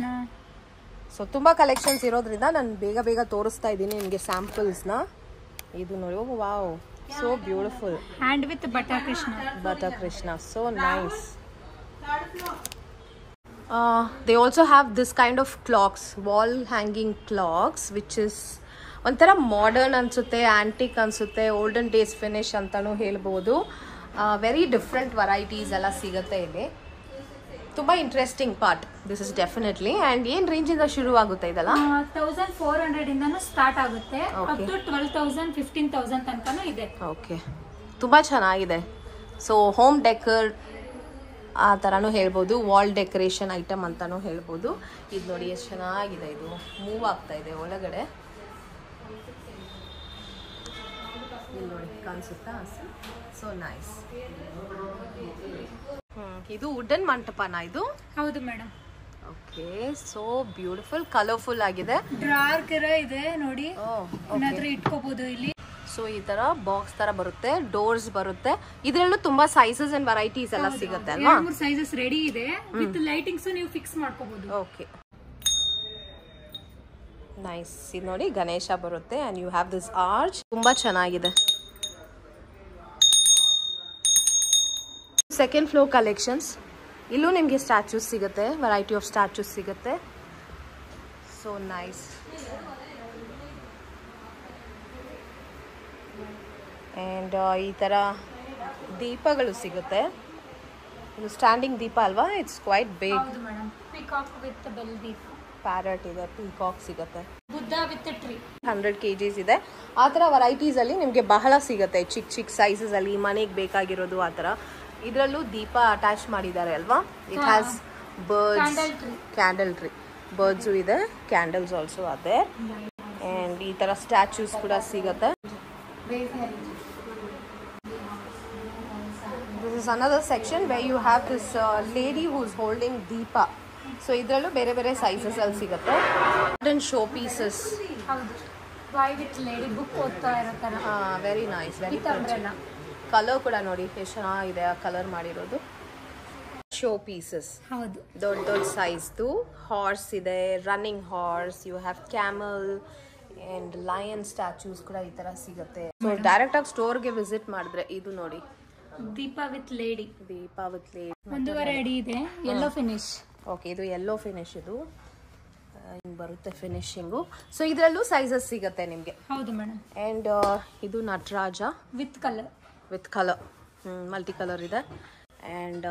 ಸೊ ತುಂಬ ಕಲೆಕ್ಷನ್ಸ್ ಇರೋದ್ರಿಂದ ನಾನು ಬೇಗ ತೋರಿಸ್ತಾ ಇದ್ದೀನಿ ನಿಮಗೆ ಸ್ಯಾಂಪಲ್ಸ್ನ. ಇದು ನೋಡಿ, wow, so beautiful. And with butter krishna, so nice. They also have this kind of clocks, wall hanging clocks, which is ಒಂಥರ ಮಾಡರ್ನ್ ಅನ್ಸುತ್ತೆ, ಆಂಟಿಕ್ ಅನ್ಸುತ್ತೆ, ಓಲ್ಡನ್ ಡೇಸ್ ಫಿನಿಶ್ ಅಂತಾನೂ ಹೇಳ್ಬೋದು. ವೆರಿ ಡಿಫ್ರೆಂಟ್ ವೆರೈಟೀಸ್ ಎಲ್ಲ ಸಿಗುತ್ತೆ ಇಲ್ಲಿ. ತುಂಬ interesting part this is definitely. And ಏನು ರೇಂಜಿಂದ ಶುರು ಆಗುತ್ತೆ ಇದೆಲ್ಲ? 1400 ಇಂದನೂ ಸ್ಟಾರ್ಟ್ ಆಗುತ್ತೆ, ಅಪ್ ಟು 12,000 15,000 ತನಕನೂ ಇದೆ. ಓಕೆ, ತುಂಬ ಚೆನ್ನಾಗಿದೆ. ಸೊ ಹೋಮ್ ಡೆಕೋರ್ ಆ ಥರನೂ ಹೇಳ್ಬೋದು, ವಾಲ್ ಡೆಕೋರೇಷನ್ ಐಟಮ್ ಅಂತಲೂ ಹೇಳ್ಬೋದು. ಇದು ನೋಡಿ ಎಷ್ಟು ಚೆನ್ನಾಗಿದೆ, ಇದು ಮೂವ್ ಆಗ್ತಾ ಇದೆ ಒಳಗಡೆ. ಇಲ್ಲಿ ನೋಡಿ ಕಾಣಿಸುತ್ತಾ? So nice. ಇದು ವುಡನ್ ಮಂಟಪನಾ ಇದು? ಹೌದು madam. Okay, so beautiful, colourful ಆಗಿದೆ. ಡ್ರಾರ್ ತರ ಇದೆ ನೋಡಿ, ಏನಾದ್ರೂ ಇಟ್ಕೋಬಹುದು ಇಲ್ಲಿ. ಸೊ ಈ ತರ ಬಾಕ್ಸ್ ತರ ಬರುತ್ತೆ, ಡೋರ್ಸ್ ಬರುತ್ತೆ. ಇದರಲ್ಲೂ ತುಂಬಾ ಸೈಜಸ್ ಅಂಡ್ ವೆರೈಟೀಸ್ ಎಲ್ಲ ಸಿಗುತ್ತೆ ಅಲ್ವಾ? 3 ಸೈಜಸ್ ರೆಡಿ ಇದೆ, ವಿತ್ ಲೈಟಿಂಗ್ಸ್ ನೀವು ಫಿಕ್ಸ್ ಮಾಡ್ಕೋಬಹುದು. Okay, nice. ಇದು ನೋಡಿ ಗಣೇಶ ಬರುತ್ತೆ and you have this arch. ತುಂಬಾ ಚೆನ್ನಾಗಿದೆ. Second floor collections. ಇಲ್ಲೂ ನಿಮಗೆ ಸ್ಟ್ಯಾಚ್ಯೂಸ್ ಸಿಗುತ್ತೆ, ವೆರೈಟಿ ಆಫ್ ಸ್ಟ್ಯಾಚ್ಯೂಸ್ ಸಿಗುತ್ತೆ. So nice. ಆ್ಯಂಡ್ ಈ ಥರ ದೀಪಗಳು ಸಿಗುತ್ತೆ. ಇದು ಸ್ಟ್ಯಾಂಡಿಂಗ್ ದೀಪ ಅಲ್ವಾ? It's quite big. Peacock with bell ದೀಪ. ಪ್ಯಾರಟ್ ಇದೆ, ಪೀಕಾಕ್ ಸಿಗುತ್ತೆ. ಬುದ್ಧ ವಿತ್ ಟ್ರೀ 100 kgs ಇದೆ. ಆ ಥರ ವೆರೈಟೀಸಲ್ಲಿ ನಿಮಗೆ ಬಹಳ ಸಿಗುತ್ತೆ, ಚಿಕ್ಕ ಚಿಕ್ಕ ಸೈಜಸಲ್ಲಿ ಮನೆಗೆ ಬೇಕಾಗಿರೋದು ಆ ಥರ. ಇದರಲ್ಲೂ ದೀಪ ಅಟ್ಯಾಚ್ ಮಾಡಿದ್ದಾರೆ ಅಲ್ವಾ. It has birds, candle tree, birds ಇದೆ, ಕ್ಯಾಂಡಲ್ಸ್ ಆಲ್ಸೋ ಅದೇ. ಆ್ಯಂಡ್ ಈ ಥರ ಸ್ಟ್ಯಾಚ್ಯೂಸ್ ಕೂಡ ಸಿಗುತ್ತೆ. This is another section where you have this lady who's holding Deepa. So ಇದರಲ್ಲೂ ಬೇರೆ ಬೇರೆ ಸೈಜಸ್ ಅಲ್ಲಿ ಸಿಗುತ್ತೆ. Modern show pieces. ಹೌದು, ಬಾಯ್ ವಿತ್ ಲೇಡಿ ಬುಕ್ ಓದ್ತಾ ಇರೋ ಥರ. ವೆರಿ ನೈಸ್, ವೆರಿ ಕಲರ್ ಕೂಡ ನೋಡಿ ಎಷ್ಟು ಚೆನ್ನಾಗಿದೆ ಆ ಕಲರ್ ಮಾಡಿರೋದು. ಶೋ ಪೀಸಸ್, ಹೌದು, ದೊಡ್ಡ ದೊಡ್ಡ ಸೈಜ್ದು. ಹಾರ್ಸ್ ಇದೆ, running horse, you have camel and lion statues ಕೂಡ ಈ ಥರ ಸಿಗುತ್ತೆ. ಸೊ ಡೈರೆಕ್ಟಾಗಿ ಸ್ಟೋರ್ಗೆ ವಿಸಿಟ್ ಮಾಡಿದ್ರೆ ಇದು ನೋಡಿ, ದೀಪ ವಿತ್ ಲೇಡಿ. ದೀಪ ವಿತ್ ಲೇಡಿ 1.5 ಅಡಿ ಇದೆ, ಯೆಲ್ಲೋ ಫಿನಿಶ್. ಓಕೆ, ಇದು ಯೆಲ್ಲೋ ಫಿನಿಶ್, ಇದು ಹಿಂಗೆ ಬರುತ್ತೆ ಫಿನಿಶಿಂಗು. ಸೊ ಇದರಲ್ಲೂ ಸೈಜಸ್ ಸಿಗುತ್ತೆ ನಿಮಗೆ. ಹೌದು ಮೇಡಮ್. ಆ್ಯಂಡ್ ಇದು Nataraja with colour, multi colour ಇದೆ. ಆ್ಯಂಡ್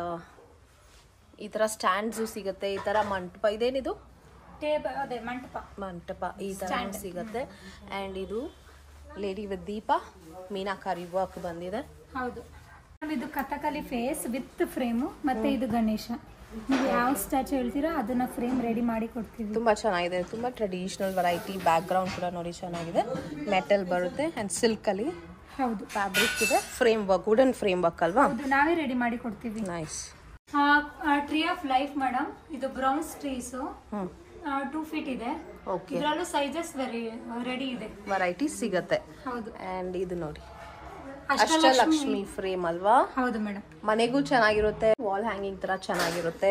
ಈ ಥರ ಸ್ಟ್ಯಾಂಡ್ಸು ಸಿಗುತ್ತೆ. ಈ ಥರ ಮಂಟಪ, ಇದೇನಿದು ಟೇಬಲ್, ಅದೇ ಮಂಟಪ ಈ ಥರ ಸಿಗುತ್ತೆ. ಆ್ಯಂಡ್ ಇದು lady with Deepa, meenakari work ಬಂದಿದೆ. ಹೌದು, ಇದು ಕಥಕಲಿ ಫೇಸ್ ವಿತ್ ಫ್ರೇಮು. ಮತ್ತೆ ಇದು ಗಣೇಶ. ನೀವು ಯಾವ ಸ್ಟ್ಯಾಚ್ಯೂ ಹೇಳ್ತೀರಾ ಅದನ್ನ ಫ್ರೇಮ್ ರೆಡಿ ಮಾಡಿ ಕೊಡ್ತೀವಿ. ತುಂಬಾ ಚೆನ್ನಾಗಿದೆ, ತುಂಬಾ ಟ್ರೆಡಿಷನಲ್ ವೆರೈಟಿ. ಬ್ಯಾಕ್ ಗ್ರೌಂಡ್ ಕೂಡ ನೋಡಿ ಚೆನ್ನಾಗಿದೆ, ಮೆಟಲ್ ಬರುತ್ತೆ ಅಂಡ್ ಸಿಲ್ಕ್ ಅಲ್ಲಿ. ಹೌದು, ಫ್ಯಾಬ್ರಿಕ್ ಇದೆ, frame work, wooden frame work ಅಲ್ವಾ. ಹೌದು, ನಾವೇ ರೆಡಿ ಮಾಡಿ ಕೊಡ್ತೀವಿ. Nice. Tree of life madam, ಇದು ಬ್ರೌನ್ಸ್ ಟ್ರೀಸ್ 2 feet ಇದೆ. ಇದರಲ್ಲೂ ಸೈಜಸ್ ರೆಡಿ ಇದೆ, ವೆರೈಟೀಸ್ ಸಿಗುತ್ತೆ. ಹೌದು, ಅಂಡ್ ಇದು ನೋಡಿ ಅಷ್ಟಲಕ್ಷ್ಮಿ ಫ್ರೇಮ್ ಅಲ್ವಾ. ಹೌದು ಮೇಡಮ್, ಮನೆಗೂ ಚೆನ್ನಾಗಿರುತ್ತೆ, ವಾಲ್ ಹ್ಯಾಂಗಿಂಗ್ ತರ ಚೆನ್ನಾಗಿರುತ್ತೆ.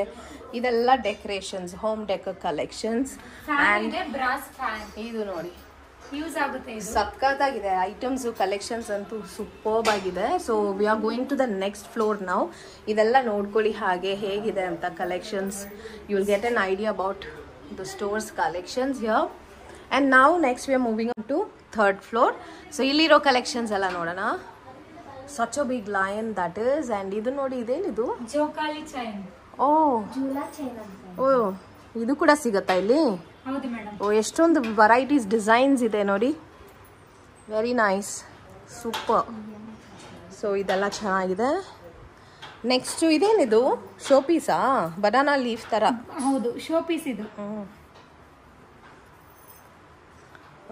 ಇದೆಲ್ಲ decorations, home decor collections. And brass fan ಇದು ನೋಡಿ ಯೂಸ್ ಆಗುತ್ತೆ, ಸಕ್ಕತ್ತಾಗಿದೆ. ಐಟಮ್ಸ್ ಕಲೆಕ್ಷನ್ಸ್ ಅಂತೂ ಸೂಪರ್ಬ್ ಆಗಿದೆ. So we are going to the next floor ನಾವು. ಇದೆಲ್ಲ ನೋಡ್ಕೊಳ್ಳಿ ಹಾಗೆ ಹೇಗಿದೆ ಅಂತ collections. You will get an idea about the store's collections here. And ನಾವು next we are moving up to 3rd floor. So ಇಲ್ಲಿರೋ ಕಲೆಕ್ಷನ್ಸ್ ಎಲ್ಲ ನೋಡೋಣ. Such a big lion that is. And ಇದು ನೋಡಿ, ಇದೇನಿದು ಜೋಕಾಲಿ ಚೈನ್. ಓ ಇದು ಕೂಡ ಸಿಗುತ್ತಾ ಇಲ್ಲಿ? ಹೌದು ಮೇಡಮ್. ಓ ಎಷ್ಟೊಂದು ವೆರೈಟೀಸ್ ಡಿಸೈನ್ಸ್ ಇದೆ ನೋಡಿ, ವೆರಿ ನೈಸ್, ಸೂಪರ್. ಸೊ ಇದೆಲ್ಲ ಚೆನ್ನಾಗಿದೆ. ನೆಕ್ಸ್ಟ್ ಇದೇನಿದು ಶೋ ಪೀಸಾ? ಬನಾನಾ ಲೀಫ್ ತರ. ಹೌದು, ಶೋ ಪೀಸ್ ಇದು.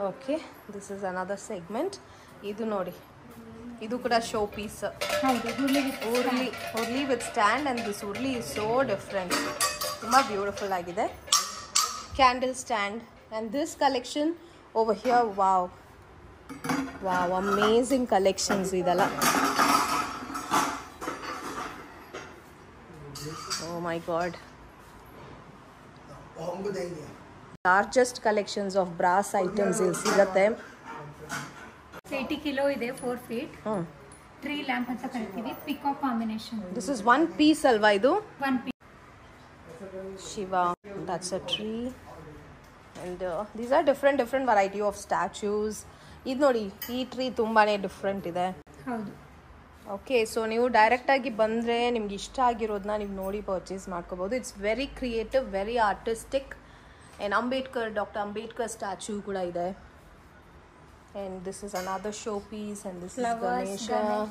Okay, this is another segment. ಇದು ನೋಡಿ, ಇದು ಕೂಡ show piece. Urli with stand. And this urli is so different, ತುಂಬ ಬ್ಯೂಟಿಫುಲ್ ಆಗಿದೆ. Candle stand. And this collection over here, wow wow, amazing collections ಇದೆಲ್ಲ. Oh my god, largest collections of brass items ಇಲ್ಲಿ ಸಿಗುತ್ತೆ. 80 kilo ಇದೆ, 4 feet. ಟ್ರೀ ಲ್ಯಾಂಪ್ ಅಂತ ಕರಿತೀವಿ, peacock combination. This is 1 piece ಅಲ್ವಾ ಇದು? 1 piece. Shiva, that's a tree. And these are different variety of statues. ಇದು ನೋಡಿ, ಈ ಟ್ರೀ ತುಂಬಾ ಡಿಫ್ರೆಂಟ್ ಇದೆ. ಹೌದು. ಓಕೆ, ಸೊ ನೀವು ಡೈರೆಕ್ಟಾಗಿ ಬಂದರೆ ನಿಮ್ಗೆ ಇಷ್ಟ ಆಗಿರೋದನ್ನ ನೀವು ನೋಡಿ ಪರ್ಚೇಸ್ ಮಾಡ್ಕೋಬೋದು. It's very creative, very artistic. And doctor Ambedkar statue ಕೂಡ ಇದೆ. And this is another showpiece. And this flowers, is Ganesha,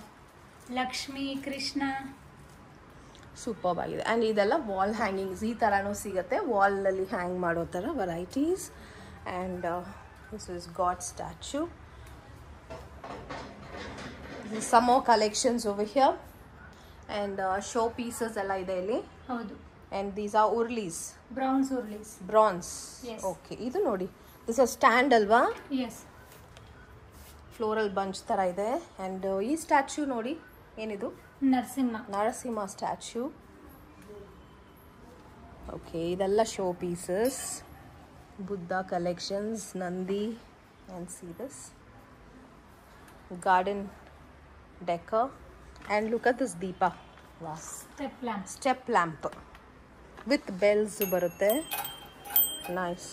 Lakshmi, Krishna. Superb ಆಗಿದೆ. ಆ್ಯಂಡ್ ಇದೆಲ್ಲ ವಾಲ್ ಹ್ಯಾಂಗಿಂಗ್ಸ್ ಈ ಥರನೂ ಸಿಗುತ್ತೆ, ವಾಲಲ್ಲಿ ಹ್ಯಾಂಗ್ ಮಾಡೋ ಥರ varieties. And this is god statue. Some more collections over here. And show pieces ಎಲ್ಲ ಇದೆ ಇಲ್ಲಿ. ಹೌದು. And these are urlis, bronze. Okay, ಇದು ನೋಡಿ, ದಿಸ್ ಆರ್ ಸ್ಟ್ಯಾಂಡ್ ಅಲ್ವಾ? ಎಸ್. ಫ್ಲೋರಲ್ ಬಂಚ್ ಥರ ಇದೆ. ಆ್ಯಂಡ್ ಈ ಸ್ಟ್ಯಾಚ್ಯೂ ನೋಡಿ, ಏನಿದು? ನರಸಿಂಹ ಸ್ಟ್ಯಾಚ್ಯೂ. ಓಕೆ, ಇದೆಲ್ಲ show pieces. Buddha collections, Nandi. And see this garden decor. And look at this deepa, step lamp with bells ಬರುತ್ತೆ. ನೈಸ್.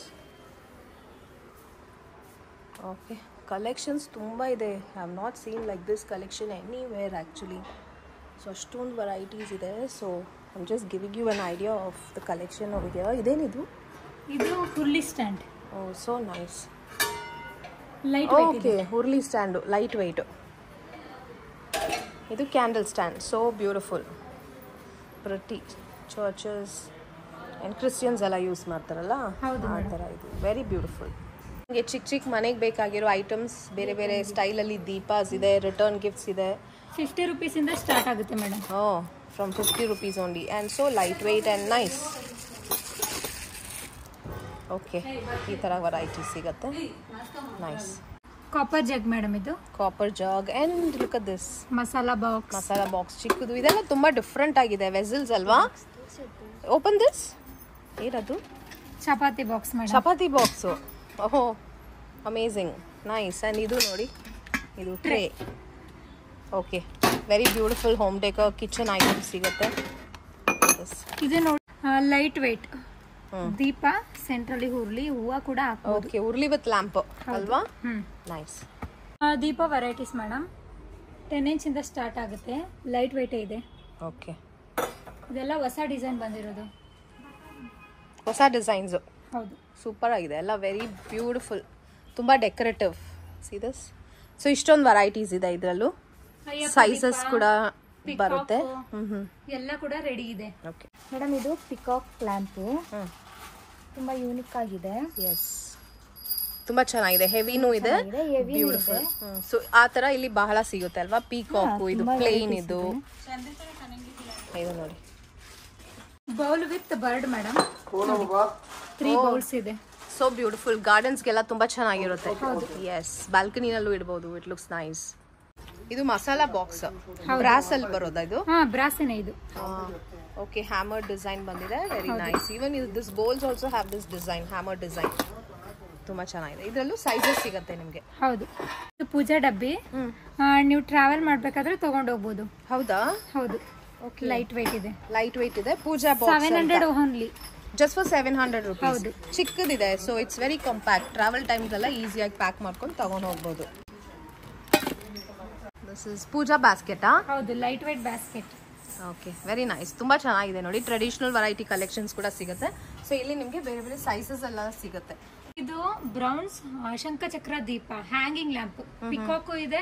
ಓಕೆ, ಕಲೆಕ್ಷನ್ಸ್ ತುಂಬ ಇದೆ. I have not seen like this collection anywhere actually. So ಅಷ್ಟೊಂದು varieties ಇದೆ. So I am just giving you an idea of the collection over here. ಇದೇನಿದು? ಇದು urli stand. Oh so nice. Light weight okay, urli stand light weight. ಇದು candle stand, so beautiful. ಪ್ರತಿ churches and Christians ಎಲ್ಲ use ಮಾಡ್ತಾರಲ್ಲ ಆ ಥರ ಇದು very beautiful. ನಿಮಗೆ ಚಿಕ್ಕ ಚಿಕ್ಕ ಮನೆಗೆ ಬೇಕಾಗಿರೋ ಐಟಮ್ಸ್ ಬೇರೆ ಬೇರೆ ಸ್ಟೈಲಲ್ಲಿ ದೀಪಾಸ್ ಇದೆ, ರಿಟರ್ನ್ ಗಿಫ್ಟ್ಸ್ ಇದೆ. 50 ರೂಪೀಸಿಂದ ಸ್ಟಾರ್ಟ್ ಆಗುತ್ತೆ madam. From 50 rupees only and so light weight and nice. Okay, ಈ ಥರ ವೆರೈಟಿ ಸಿಗುತ್ತೆ. ನೈಸ್. ಕಾಪರ್ ಜಗ್ ಮೇಡಮ್ ಇದು. Copper jug and look at this masala box ಚಿಕ್ಕದು. ಇದೆಲ್ಲ ತುಂಬ ಡಿಫ್ರೆಂಟ್ ಆಗಿದೆ. ವೆಸಲ್ಸ್ ಅಲ್ವಾ? Open this. ಏನದು? Chapati box madam. Chapati box. ಓಹೋ, ಅಮೇಝಿಂಗ್, ನೈಸ್. ಆ್ಯಂಡ್ ಇದು ನೋಡಿ, ಇದು tray. Okay, very beautiful home decor kitchen item ಸಿಗುತ್ತೆ. ಇದು ನೋಡಿ ಲೈಟ್ ವೇಟ್ ದೀಪ, ಸೆಂಟ್ರಲ್ಲಿ ಹುರ್ಲಿ, ಹೂವು ಕೂಡ ಹಾಕಬಹುದು. ಓಕೆ, ಉರ್ಲಿ ವಿತ್ ಲ್ಯಾಂಪ್ ಅಲ್ವಾ? ನೈಸ್. ದೀಪ ವೆರೈಟೀಸ್ ಮೇಡಮ್. 10 ಇಂಚಿಂದ ಸ್ಟಾರ್ಟ್ ಆಗುತ್ತೆ. ಲೈಟ್ ವೇಟ್ ಇದೆ. ಓಕೆ, ಇದೆಲ್ಲ ಹೊಸ ಡಿಸೈನ್ ಬಂದಿರೋದು. ಹೊಸ ಡಿಸೈನ್ಸು. ಹೌದು, ಸೂಪರ್ ಆಗಿದೆ ಎಲ್ಲ. ವೆರಿ ಬ್ಯೂಟಿಫುಲ್, ತುಂಬ ಡೆಕೋರೇಟಿವ್. See this. ಸೊ ಇಷ್ಟೊಂದು ವೆರೈಟೀಸ್ ಇದೆ ಇದರಲ್ಲೂ. ಸೈಜಸ್ ಕೂಡ ಬರುತ್ತೆ. ಎಲ್ಲ ಕೂಡ ರೆಡಿ ಇದೆ. ಓಕೆ ಮೇಡಮ್, ಇದು ಪಿಕಾಕ್ ಲ್ಯಾಂಪು. ತುಂಬಾ ಯೂನಿಕ್ ಆಗಿದೆ. ಎಸ್, ತುಂಬಾ ಚೆನ್ನಾಗಿದೆ. ಹೆವಿನೂ ಇದೆ, ಬ್ಯೂಟಿಫುಲ್. ಸೊ ಆ ತರ ಇಲ್ಲಿ ಬಹಳ ಸಿಗುತ್ತೆ ಅಲ್ವಾ? ಪೀಕಾಕ್, ಇದು ಪ್ಲೇನ್, ಇದು ನೋಡಿ. Bowl with bird madam. 3 bowls ಇದೆ. So beautiful. ಗಾರ್ಡನ್ಸ್ಗೆಲ್ಲ ತುಂಬಾ ಚೆನ್ನಾಗಿರುತ್ತೆ. ಎಸ್, ಬಾಲ್ಕನಿನಲ್ಲೂ ಇಡಬಹುದು. It looks nice. ಇದು ಮಸಾಲಾ ಬಾಕ್ಸ್, ಬ್ರಾಸ್ ಅಲ್ಲಿ ಬರೋದಾ ಇದು? ಬ್ರಾಸಿನ ಇದು. ಓಕೆ, ಹ್ಯಾಮರ್ ಡಿಸೈನ್ ಬಂದಿದೆ. Very nice. Even this bowls also have this design, hammer design. ತುಂಬಾ ಚೆನ್ನಾಗಿದೆ. ಇದರಲ್ಲೂ ಸೈಜಸ್ ಸಿಗುತ್ತೆ ನಿಮಗೆ. ಹೌದು, ಇದು ಪೂಜಾ ಡಬ್ಬಿ. ನೀವು ಟ್ರಾವೆಲ್ ಮಾಡ್ಬೇಕಾದ್ರೆ ತಗೊಂಡು ಹೋಗ್ಬೋದು. ಹೌದಾ? ಹೌದು. ಓಕೆ, ಲೈಟ್ ವೇಟ್ ಇದೆ. ಲೈಟ್ ವೇಟ್ ಇದೆ. Puja box 700 only. Just for 700 rupees. ಚಿಕ್ಕದಿದೆ. So it's very compact. Travel times ಎಲ್ಲ ಈಸಿಯಾಗಿ ಪ್ಯಾಕ್ ಮಾಡ್ಕೊಂಡು ತಗೊಂಡು ಹೋಗ್ಬೋದು. This is puja basket. ಹೌದು, light weight basket. Okay, very nice. ತುಂಬಾ ಚೆನ್ನಾಗಿದೆ ನೋಡಿ. ಟ್ರೆಡಿಷನಲ್ ವೆರೈಟಿ ಕಲೆಕ್ಷನ್ಸ್ ಕೂಡ ಸಿಗುತ್ತೆ. ಸೊ ಇಲ್ಲಿ ನಿಮಗೆ ಬೇರೆ ಬೇರೆ ಸೈಜಸ್ ಎಲ್ಲ ಸಿಗುತ್ತೆ. ಇದು ಬ್ರೌನ್ಸ್ ಶಂಖಚಕ್ರ ದೀಪ, ಹ್ಯಾಂಗಿಂಗ್ ಲ್ಯಾಂಪ್. ಪಿಕಾಕು ಇದೆ,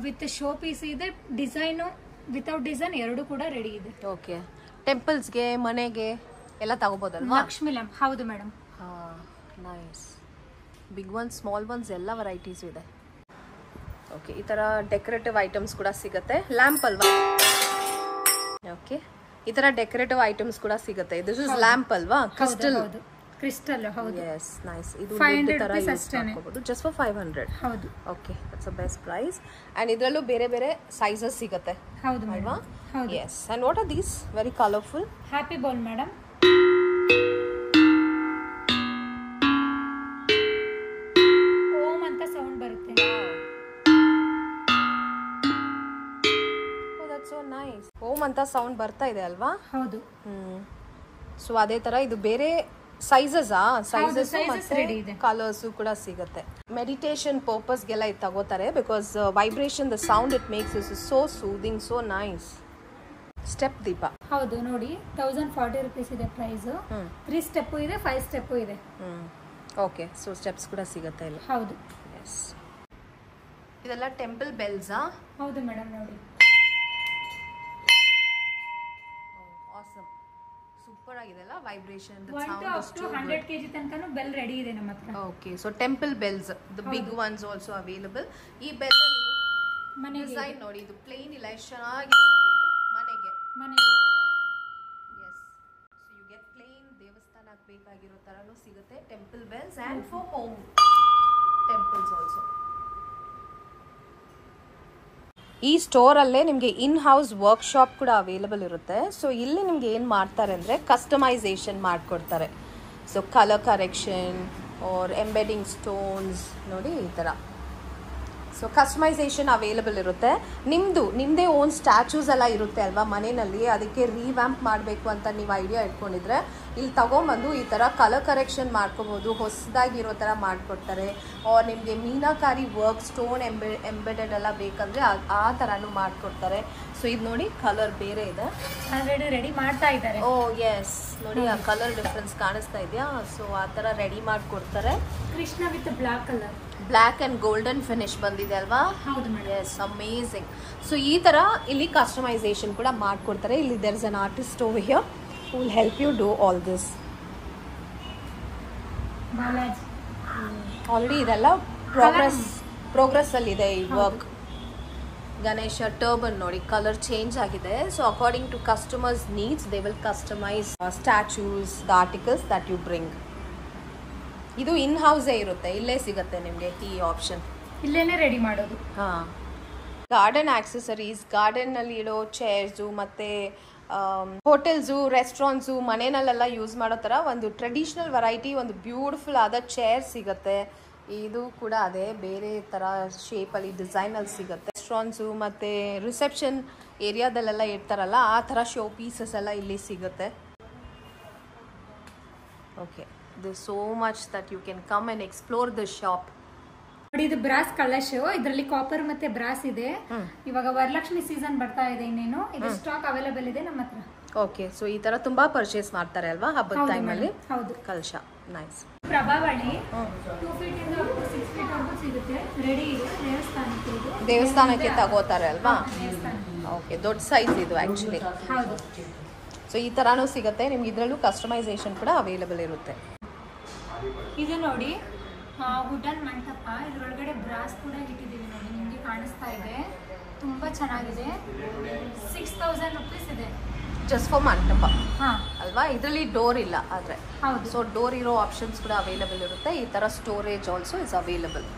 ವಿತ್ ಶೋ ಪೀಸ್ ಇದೆ. ಡಿಸೈನು ವಿತೌಟ್ ಡಿಸೈನ್ ಎರಡು ಕೂಡ ರೆಡಿ ಇದೆ. ಓಕೆ, ಟೆಂಪಲ್ಸ್ಗೆ, ಮನೆಗೆ ಎಲ್ಲ ತಗೋಬೋದಲ್ವಾ? ಲಕ್ಷ್ಮಿ ಲ್ಯಾಂಪ್. ಹೌದು madam. Nice. Big ones, small ones ಎಲ್ಲ ವೆರೈಟೀಸ್ ಇದೆ. ಓಕೆ, ಈ ತರ ಡೆಕೋರೇಟಿವ್ ಐಟಮ್ಸ್ ಕೂಡ ಸಿಗುತ್ತೆ. ಲ್ಯಾಂಪ್ ಅಲ್ವಾ? ಓಕೆ, ಈ ತರ ಡೆಕೋರೇಟಿವ್ ಐಟಮ್ಸ್ ಕೂಡ ಸಿಗುತ್ತೆ. ದಿಸ್ ಇಸ್ ಲ್ಯಾಂಪ್ ಅಲ್ವಾ? ಕ್ರಿಸ್ಟಲ್. ಕ್ರಿಸ್ಟಲ್. ಹೌದು. Yes, nice. ಇದು 500 ತರ rupees ಯೂಸ್ ಮಾಡ್ಕೋಬಹುದು. Just for 500. ಹೌದು. Okay, that's a best price. And ಇದರಲ್ಲೂ ಬೇರೆ ಬೇರೆ ಸೈಜಸ್ ಸಿಗುತ್ತೆ. ಹೌದು ಅಲ್ವಾ? ಹೌದು. Yes. And what are these? Very colourful. Happy bowl madam. Om ಅಂತ ಸೌಂಡ್ ಬರುತ್ತೆ. So nice. ಓಂ ಅಂತ ಸೌಂಡ್ ಬರ್ತಾ ಇದೆ ಅಲ್ವಾ? ಹೌದು. ಸೊ ಅದೇ ತರ ಇದು ಬೇರೆ ಸೈಜಸ್ ರೆಡಿ ಇದೆ. ಕಲರ್ಸ್ ಕೂಡ ಸಿಗುತ್ತೆ. ಮೆಡಿಟೇಷನ್ ಪರ್ಪಸ್ ಗೆಲ್ಲ ಇದು ತಗೋತಾರೆ. Because vibration, the sound it makes is so soothing, so nice. Step ದೀಪ. ಹೌದು, ನೋಡಿ 1040 rupees ಇದೆ ಪ್ರೈಸ್. 3 ಸ್ಟೆಪ್ ಇದೆ, 5 ಸ್ಟೆಪ್ ಇದೆ. ಓಕೆ, ಸೊ ಸ್ಟೆಪ್ಸ್ ಕೂಡ ಸಿಗುತ್ತೆ ಇಲ್ಲಿ. ಹೌದು. ಎಸ್. ಇದೆಲ್ಲ ಟೆಂಪಲ್ ಬೆಲ್ಸ್. ಹೌದು ಮೇಡಮ್, ನೋಡಿ. ಆಸಮ್. ಸೂಪರ್ ಆಗಿದೆ ಅಲ್ಲ? Vibration, the 1 to up to 100 kg ತನಕನೂ ಬೆಲ್ ರೆಡಿ ಇದೆ ನಮ್ಮ ಹತ್ರ. Okay, so temple bells, the big ones also available. ಈ ಬೆಲ್ ಅಲ್ಲಿ ಮನೆಗೆ ಡಿಸೈನ್ ನೋಡಿ, ಇದು ಪ್ಲೇನ್ ಇಲ್ಲ, ಎಷ್ಟು ಚೆನ್ನಾಗಿದೆ ನೋಡಿ. ಇದು ಮನೆಗೆ. Yes. So you get plain ದೇವಸ್ಥಾನಕ್ಕೆ ಬೇಕಾಗಿರೋ ತರನೂ ಸಿಗುತ್ತೆ. Temple bells and for home temples also. ಈ ಸ್ಟೋರಲ್ಲೇ ನಿಮಗೆ ಇನ್ ಹೌಸ್ ವರ್ಕ್ಶಾಪ್ ಕೂಡ ಅವೈಲಬಲ್ ಇರುತ್ತೆ. ಸೊ ಇಲ್ಲಿ ನಿಮ್ಗೆ ಏನು ಮಾಡ್ತಾರೆ ಅಂದರೆ ಕಸ್ಟಮೈಸೇಷನ್ ಮಾಡಿಕೊಡ್ತಾರೆ. So colour correction or embedding stones ನೋಡಿ ಈ ಥರ. ಸೊ ಕಸ್ಟಮೈಸೇಷನ್ ಅವೈಲಬಲ್ ಇರುತ್ತೆ. ನಿಮ್ಮದೇ ಓನ್ ಸ್ಟ್ಯಾಚ್ಯೂಸ್ ಎಲ್ಲ ಇರುತ್ತೆ ಅಲ್ವಾ ಮನೆಯಲ್ಲಿ, ಅದಕ್ಕೆ ರೀವ್ಯಾಂಪ್ ಮಾಡಬೇಕು ಅಂತ ನೀವು ಐಡಿಯಾ ಇಟ್ಕೊಂಡಿದ್ರೆ ಇಲ್ಲಿ ತಗೊಂಬಂದು ಈ ಥರ ಕಲರ್ ಕರೆಕ್ಷನ್ ಮಾಡ್ಕೋಬೋದು, ಹೊಸದಾಗಿರೋ ಥರ ಮಾಡಿಕೊಡ್ತಾರೆ. ಆರ್ ನಿಮಗೆ ಮೀನಾಕಾರಿ ವರ್ಕ್ ಸ್ಟೋನ್ ಎಂಬೆಡೆಡ್ ಎಲ್ಲ ಬೇಕಂದರೆ ಆ ಥರನೂ ಮಾಡಿಕೊಡ್ತಾರೆ. ಸೊ ಇದು ನೋಡಿ ಕಲರ್ ಬೇರೆ ಇದೆ, ಆಲ್ರೆಡಿ ರೆಡಿ ಮಾಡ್ತಾ ಇದ್ದಾರೆ. ಓ ಎಸ್ ನೋಡಿ ಆ ಕಲರ್ ಡಿಫ್ರೆನ್ಸ್ ಕಾಣಿಸ್ತಾ ಇದೆಯಾ? ಸೊ ಆ ಥರ ರೆಡಿ ಮಾಡಿಕೊಡ್ತಾರೆ. Krishna with black colour, black and golden finish ಬಂದಿದೆ ಅಲ್ವಾ? ಹೌದು ಮೇಡಮ್. S amazing. ಸೊ ಈ ಥರ ಇಲ್ಲಿ ಕಸ್ಟಮೈಸೇಷನ್ ಕೂಡ ಮಾಡಿಕೊಡ್ತಾರೆ. ಇಲ್ಲಿ there is an artist over here who will help you do all this. Balaji already ಇದೆಲ್ಲ ಪ್ರೋಗ್ರೆಸ್ ಅಲ್ಲಿ ಇದೆ ಈ ವರ್ಕ್. ಗಣೇಶ ಟರ್ಬನ್ ನೋಡಿ ಕಲರ್ ಚೇಂಜ್ ಆಗಿದೆ. So according to customers needs they will customise statues the articles that you bring. ಇದು in ಹೌಸೇ ಇರುತ್ತೆ, ಇಲ್ಲೇ ಸಿಗುತ್ತೆ ನಿಮಗೆ ಈ ಆಪ್ಷನ್, ಇಲ್ಲೇನೆ ರೆಡಿ ಮಾಡೋದು. ಹಾಂ. ಗಾರ್ಡನ್ ಆಕ್ಸೆಸರೀಸ್, ಗಾರ್ಡನ್ನಲ್ಲಿ ಇಡೋ ಚೇರ್ಸು ಮತ್ತು ಹೋಟೆಲ್ಸು ರೆಸ್ಟೋರೆಂಟ್ಸು ಮನೆಯಲ್ಲೆಲ್ಲ ಯೂಸ್ ಮಾಡೋ ಥರ ಒಂದು ಟ್ರೆಡಿಷ್ನಲ್ ವೆರೈಟಿ, ಒಂದು ಬ್ಯೂಟಿಫುಲ್ ಆದ ಚೇರ್ ಸಿಗುತ್ತೆ. ಇದು ಕೂಡ ಅದೇ ಬೇರೆ ಥರ ಶೇಪಲ್ಲಿ ಡಿಸೈನಲ್ಲಿ ಸಿಗುತ್ತೆ. ರೆಸ್ಟೋರೆಂಟ್ಸು ಮತ್ತು ರಿಸೆಪ್ಷನ್ ಏರಿಯಾದಲ್ಲೆಲ್ಲ ಇರ್ತಾರಲ್ಲ ಆ ಥರ ಶೋ ಪೀಸಸ್ ಎಲ್ಲ ಇಲ್ಲಿ ಸಿಗುತ್ತೆ. Okay, there's so much that you can come and explore the shop. ನೋಡಿ ಇದು ಬ್ರಾಸ್ ಕಲಶ್, ಇದರಲ್ಲಿ ಕಾಪರ್ ಮತ್ತೆ ಬ್ರಾಸ್ ಇದೆ. ಇವಾಗ ವರಲಕ್ಷ್ಮಿ ಸೀಸನ್ ಬರ್ತಾ ಇದೆ, ಇನ್ನೇನು ಇದು ಸ್ಟಾಕ್ ಅವೈಲೇಬಲ್ ಇದೆ ನಮ್ಮ ಹತ್ರ. ಓಕೆ, ಸೊ ಈ ತರ ತುಂಬಾ ಪರ್ಚೇಸ್ ಮಾಡ್ತಾರೆ ಅಲ್ವಾ ಹಬ್ಬದ ಟೈಮಲ್ಲಿ? ಹೌದು. ಕಲಶ ನೈಸ್. ಪ್ರಭಾವಳಿ 2 feet ಇಂದ 6 feet ವರೆಗೂ ಸಿಗುತ್ತೆ, ರೆಡಿ ಇದೆ. ದೇವಸ್ಥಾನಕ್ಕೆ ತಗೋತಾರೆ ಅಲ್ವಾ? ಓಕೆ, ದೊಡ್ಡ ಸೈಜ್ ಇದು ಆಕ್ಚುಲಿ. ಹೌದು. ಸೊ ಈ ತರಾನು ಸಿಗುತ್ತೆ ನಿಮ್ಗೆ. ಇದರಲ್ಲೂ ಕಸ್ಟಮೈಸೇಷನ್ ಕೂಡ ಅವೈಲೇಬಲ್ ಇರುತ್ತೆ. ಇದು ನೋಡಿ ವುಡನ್ ಮಂಟಪ, ಇದರೊಳಗಡೆ ಬ್ರಾಸ್ ಕೂಡ ಇಟ್ಟಿದ್ದೀವಿ ನೋಡಿ, ನಿಮಗೆ ಕಾಣಿಸ್ತಾ ಇದೆ. ತುಂಬ ಚೆನ್ನಾಗಿದೆ. 6000 rupees ಇದೆ ಜಸ್ಟ್ ಫಾರ್ ಮಂಟಪ ಹಾಂ ಅಲ್ವಾ? ಇದರಲ್ಲಿ ಡೋರ್ ಇಲ್ಲ ಆದರೆ. ಹೌದು. ಸೊ ಡೋರ್ ಇರೋ ಆಪ್ಷನ್ಸ್ ಕೂಡ ಅವೈಲೇಬಲ್ ಇರುತ್ತೆ. ಈ ಥರ ಸ್ಟೋರೇಜ್ ಆಲ್ಸೋ ಇಸ್ ಅವೈಲೇಬಲ್.